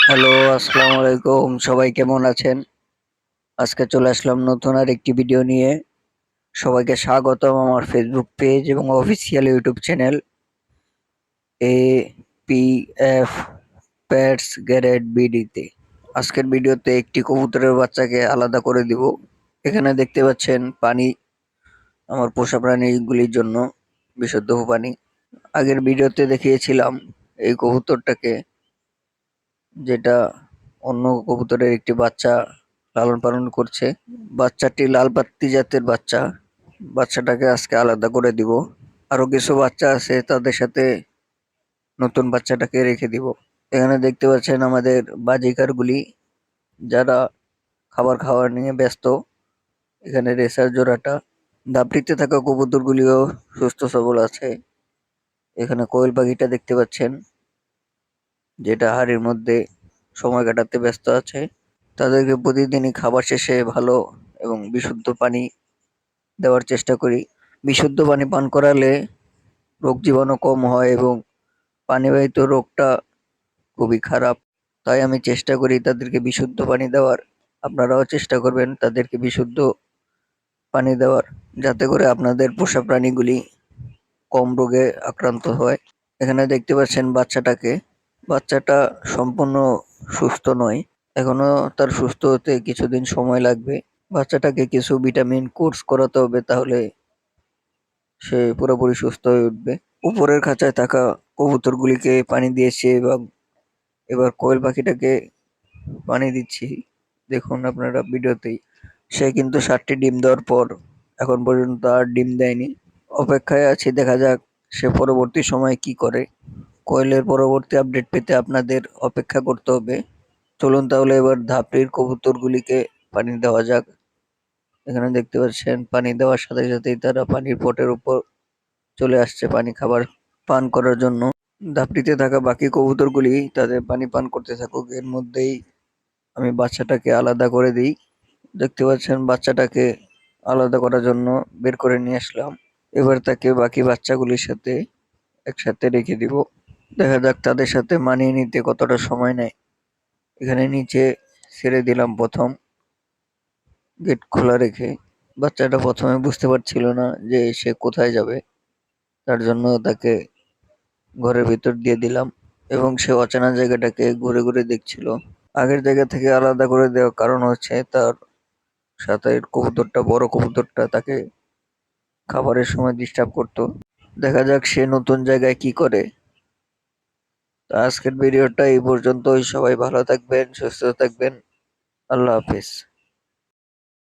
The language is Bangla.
হ্যালো, আসসালামু আলাইকুম। সবাই কেমন আছেন? আজকে চলে আসলাম নতুন আরেকটি ভিডিও নিয়ে। সবাইকে স্বাগতম আমার ফেসবুক পেজ এবং official YouTube channel APF Pets Garrett BD-তে। আজকের ভিডিওতে একটি কবুতরের বাচ্চাকে আলাদা করে দিব। এখানে দেখতে পাচ্ছেন পানি আমার পোষা প্রাণীগুলির জন্য বিশুদ্ধ পানি। আগের ভিডিওতে দেখিয়েছিলাম এই কবুতরটাকে, যেটা অন্য কবুতরের একটি বাচ্চা লালন পালন করছে। বাচ্চাটি লাল পাত্তি জাতের বাচ্চা। বাচ্চাটাকে আজকে আলাদা করে দিব। আরো কিছু বাচ্চা আছে, তাদের সাথে নতুন বাচ্চাটাকে রেখে দিব। এখানে দেখতে পাচ্ছেন আমাদের বাজিকার গুলি, যারা খাবার খাওয়া নিয়ে ব্যস্ত। এখানে রেসার জোড়াটা, দাপড়িতে থাকা কবুতর গুলিও সুস্থ সবল আছে। এখানে কোয়েল পাখিটা দেখতে পাচ্ছেন, যেটা হাড়ির মধ্যে সময় কাটাতে ব্যস্ত আছে। তাদেরকে প্রতিদিনই খাবার শেষে ভালো এবং বিশুদ্ধ পানি দেওয়ার চেষ্টা করি। বিশুদ্ধ পানি পান করালে রোগ জীবাণু কম হয় এবং পানিবাহিত রোগটা খুবই খারাপ। তাই আমি চেষ্টা করি তাদেরকে বিশুদ্ধ পানি দেওয়ার। আপনারাও চেষ্টা করবেন তাদেরকে বিশুদ্ধ পানি দেওয়ার, যাতে করে আপনাদের পোষা প্রাণীগুলি কম রোগে আক্রান্ত হয়। এখানে দেখতে পাচ্ছেন বাচ্চাটাকে। বাচ্চাটা সম্পূর্ণ সুস্থ নয়, এখনো তার সুস্থ হতে কিছুদিন সময় লাগবে। বাচ্চাটাকে কিছু ভিটামিন কোর্স করাতে হবে, তাহলে সে পুরোপুরি সুস্থ হয়ে উঠবে। উপরের খাঁচায় থাকা কবুতরগুলিকে পানি দিয়েছি এবং এবার কোয়েল পাখিটাকে পানি দিচ্ছি। দেখুন আপনারা ভিডিওতেই, সে কিন্তু 7টি ডিম দেওয়ার পর এখন পর্যন্ত আর ডিম দেয়নি। অপেক্ষায় আছি, দেখা যাক সে পরবর্তী সময়ে কি করে। কোয়েলের পরবর্তী আপডেট পেতে আপনাদের অপেক্ষা করতে হবে। চলুন তাহলে এবার ধাপড়ির কবুতরগুলিকে পানি দেওয়া যাক। এখানে দেখতে পাচ্ছেন পানি দেওয়ার সাথে সাথেই তারা পানির পটের উপর চলে আসছে পানি খাবার পান করার জন্য। ধাপড়িতে থাকা বাকি কবুতরগুলি তাদের পানি পান করতে থাকুক, এর মধ্যেই আমি বাচ্চাটাকে আলাদা করে দিই। দেখতে পাচ্ছেন বাচ্চাটাকে আলাদা করার জন্য বের করে নিয়ে আসলাম। এবার তাকে বাকি বাচ্চাগুলির সাথে একসাথে রেখে দিব। দেখা যাক তাদের সাথে মানিয়ে নিতে কতটা সময় নেয়। এখানে নিচে ছেড়ে দিলাম প্রথম, গেট খোলা রেখে। বাচ্চাটা প্রথমে বুঝতে পারছিল না যে সে কোথায় যাবে, তার জন্য তাকে ঘরের ভিতর দিয়ে দিলাম এবং সে অচেনা জায়গাটাকে ঘুরে ঘুরে দেখছিল। আগের জায়গা থেকে আলাদা করে দেওয়ার কারণ হচ্ছে তার সাথে কবুতরটা, বড় কবুতরটা তাকে খাবারের সময় ডিস্টার্ব করতো। দেখা যাক সে নতুন জায়গায় কি করে। তো আজকের ভিডিওটা এই পর্যন্তই। সবাই ভালো থাকবেন, সুস্থ থাকবেন। আল্লাহ হাফেজ।